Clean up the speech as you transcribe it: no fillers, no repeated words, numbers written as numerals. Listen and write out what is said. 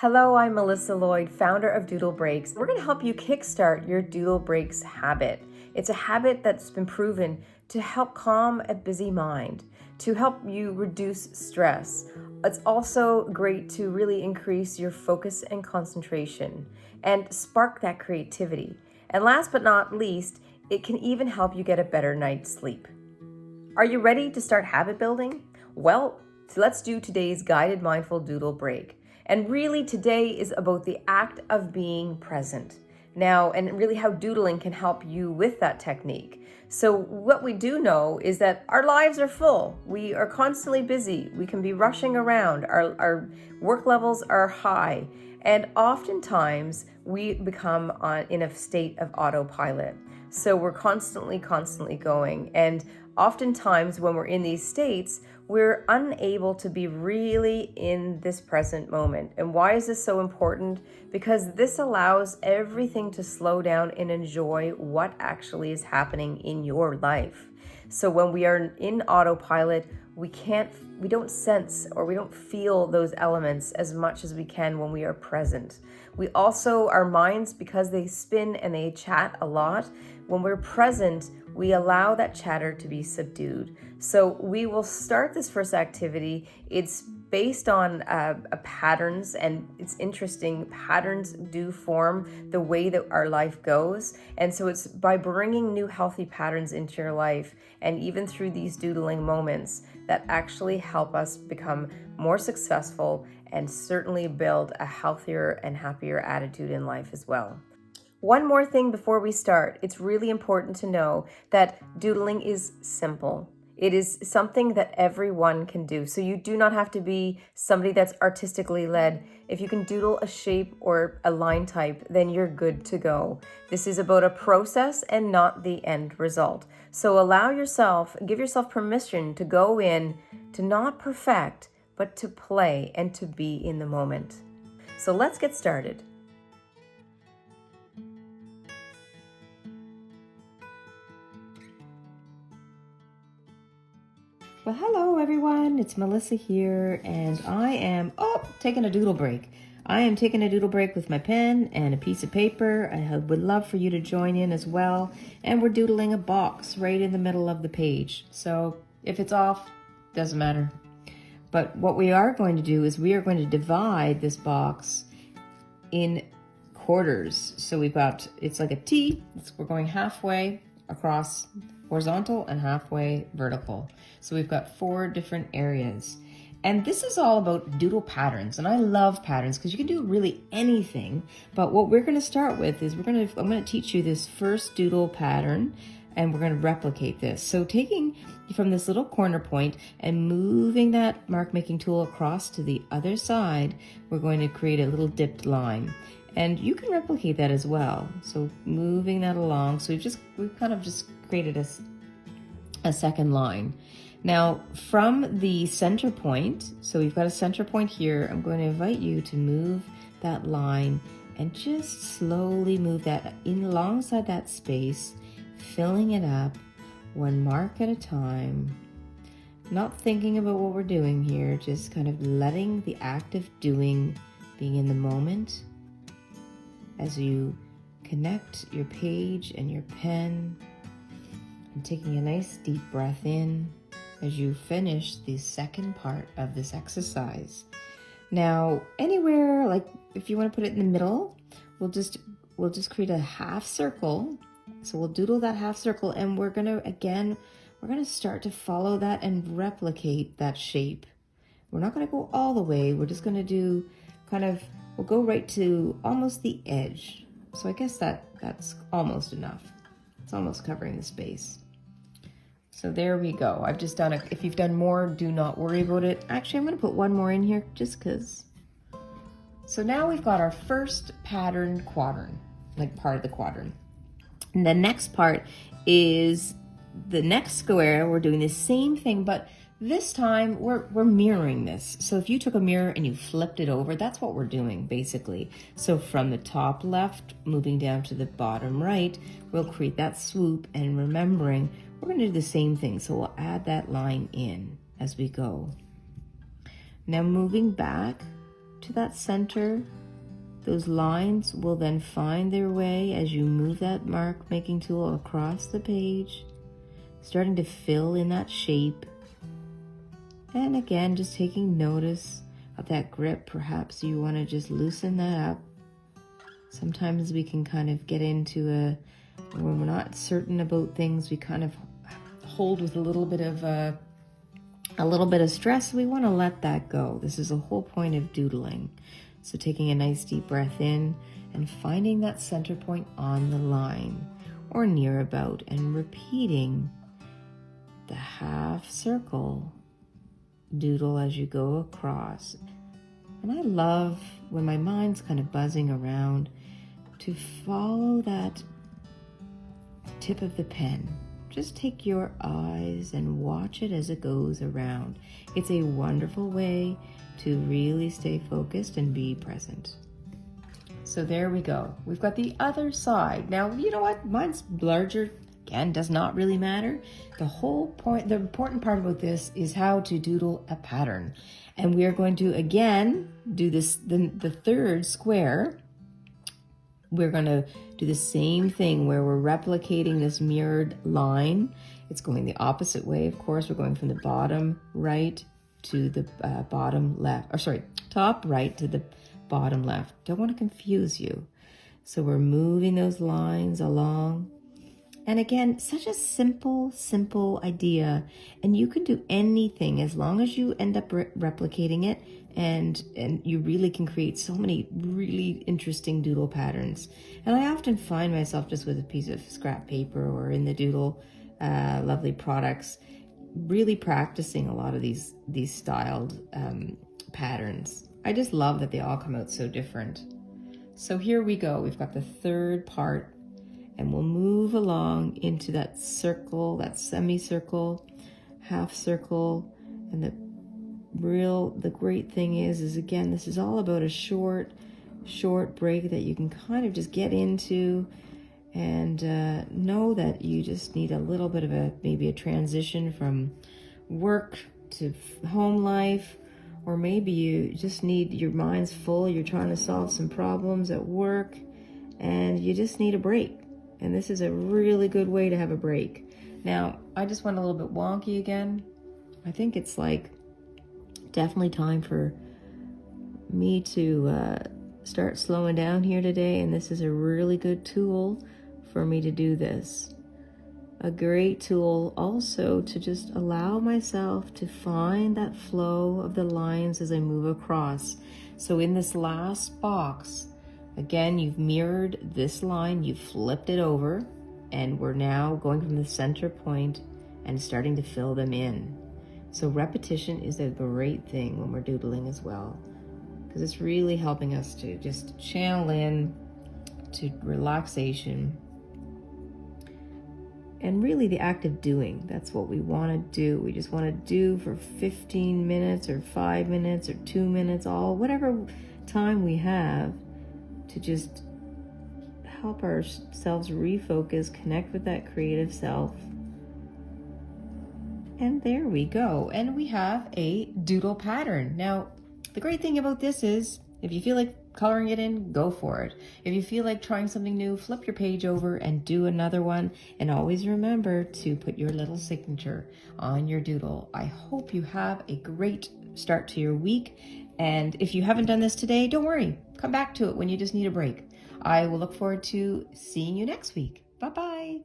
Hello, I'm Melissa Lloyd, founder of Doodle Breaks. We're going to help you kickstart your Doodle Breaks habit. It's a habit that's been proven to help calm a busy mind, to help you reduce stress. It's also great to really increase your focus and concentration and spark that creativity. And last but not least, it can even help you get a better night's sleep. Are you ready to start habit building? Well, let's do today's guided mindful doodle break. And really today is about the act of being present. Now, and really how doodling can help you with that technique. So what we do know is that our lives are full. We are constantly busy. We can be rushing around. Our work levels are high. And oftentimes we become in a state of autopilot. So we're constantly going. And oftentimes when we're in these states, we're unable to be really in this present moment. And why is this so important? Because this allows everything to slow down and enjoy what actually is happening in your life. So when we are in autopilot, we don't sense or we don't feel those elements as much as we can when we are present. We also, our minds, because they spin and they chat a lot, when we're present, we allow that chatter to be subdued. So we will start this first activity. It's based on patterns, and it's interesting. Patterns do form the way that our life goes. And so it's by bringing new healthy patterns into your life, and even through these doodling moments, that actually help us become more successful and certainly build a healthier and happier attitude in life as well. One more thing before we start. It's really important to know that doodling is simple. It is something that everyone can do. So you do not have to be somebody that's artistically led. If you can doodle a shape or a line type, then you're good to go. This is about a process and not the end result. So give yourself permission to go in, to not perfect, but to play and to be in the moment. So let's get started. Well, hello everyone, it's Melissa here, and I am taking a doodle break. I am taking a doodle break with my pen and a piece of paper. I would love for you to join in as well, and we're doodling a box right in the middle of the page. So if it's off, doesn't matter. But what we are going to do is we are going to divide this box in quarters. So it's like a T, we're going halfway across horizontal and halfway vertical. So we've got 4 different areas. And this is all about doodle patterns. And I love patterns because you can do really anything. But what we're going to start with is I'm going to teach you this first doodle pattern, and we're going to replicate this. So taking from this little corner point and moving that mark making tool across to the other side, we're going to create a little dipped line. And you can replicate that as well. So moving that along. So we've kind of just created a second line. Now from the center point, so we've got a center point here, I'm going to invite you to move that line and just slowly move that in alongside that space, filling it up one mark at a time, not thinking about what we're doing here, just kind of letting the act of doing, being in the moment as you connect your page and your pen, and taking a nice deep breath in as you finish the second part of this exercise. Now, anywhere, like if you want to put it in the middle, we'll just create a half circle. So we'll doodle that half circle, and we're gonna start to follow that and replicate that shape. We're not gonna go all the way. We're just gonna do we'll go right to almost the edge. So I guess that's almost enough. It's almost covering the space. So there we go. I've just done if you've done more, do not worry about it. Actually, I'm going to put one more in here just because. So now we've got our first pattern quadrant, like part of the quadrant. And the next part is the next square. We're doing the same thing, but this time we're mirroring this. So if you took a mirror and you flipped it over, that's what we're doing basically. So from the top left, moving down to the bottom right, we'll create that swoop, and remembering we're going to do the same thing. So we'll add that line in as we go. Now moving back to that center. Those lines will then find their way as you move that mark making tool across the page, starting to fill in that shape. And again, just taking notice of that grip. Perhaps you want to just loosen that up. Sometimes we can kind of get into when we're not certain about things, we kind of hold with a little bit of stress. We want to let that go. This is the whole point of doodling. So taking a nice deep breath in and finding that center point on the line or near about, and repeating the half circle doodle as you go across. And I love when my mind's kind of buzzing around to follow that tip of the pen. Just take your eyes and watch it as it goes around. It's a wonderful way to really stay focused and be present. So there we go. We've got the other side. Now, you know what? Mine's larger. Again, does not really matter. The important part about this is how to doodle a pattern. And we are going to, again, do this, the third square. We're going to do the same thing where we're replicating this mirrored line. It's going the opposite way, of course. We're going from the bottom right to the bottom left, or sorry, top right to the bottom left. Don't want to confuse you. So we're moving those lines along. And again, such a simple idea. And you can do anything as long as you end up replicating it, and you really can create so many really interesting doodle patterns. And I often find myself just with a piece of scrap paper or in the Doodle lovely products, really practicing a lot of these styled patterns. I just love that they all come out so different. So here we go. We've got the third part, and we'll move along into that circle, that semicircle, half circle. And the great thing is again, this is all about a short break that you can kind of just get into, and know that you just need a little bit of maybe a transition from work to home life, or maybe you just need, your mind's full, you're trying to solve some problems at work and you just need a break. And this is a really good way to have a break. Now, I just went a little bit wonky again. I think it's like definitely time for me to start slowing down here today, and this is a really good tool for me to do this. A great tool also to just allow myself to find that flow of the lines as I move across. So in this last box, again, you've mirrored this line, you've flipped it over, and we're now going from the center point and starting to fill them in. So repetition is a great thing when we're doodling as well, because it's really helping us to just channel in to relaxation. And really the act of doing, that's what we want to do. We just want to do for 15 minutes or 5 minutes or 2 minutes, whatever time we have, to just help ourselves refocus, connect with that creative self. And there we go. And we have a doodle pattern. Now, the great thing about this is, if you feel like coloring it in, go for it. If you feel like trying something new, flip your page over and do another one. And always remember to put your little signature on your doodle. I hope you have a great start to your week. And if you haven't done this today, don't worry. Come back to it when you just need a break. I will look forward to seeing you next week. Bye-bye.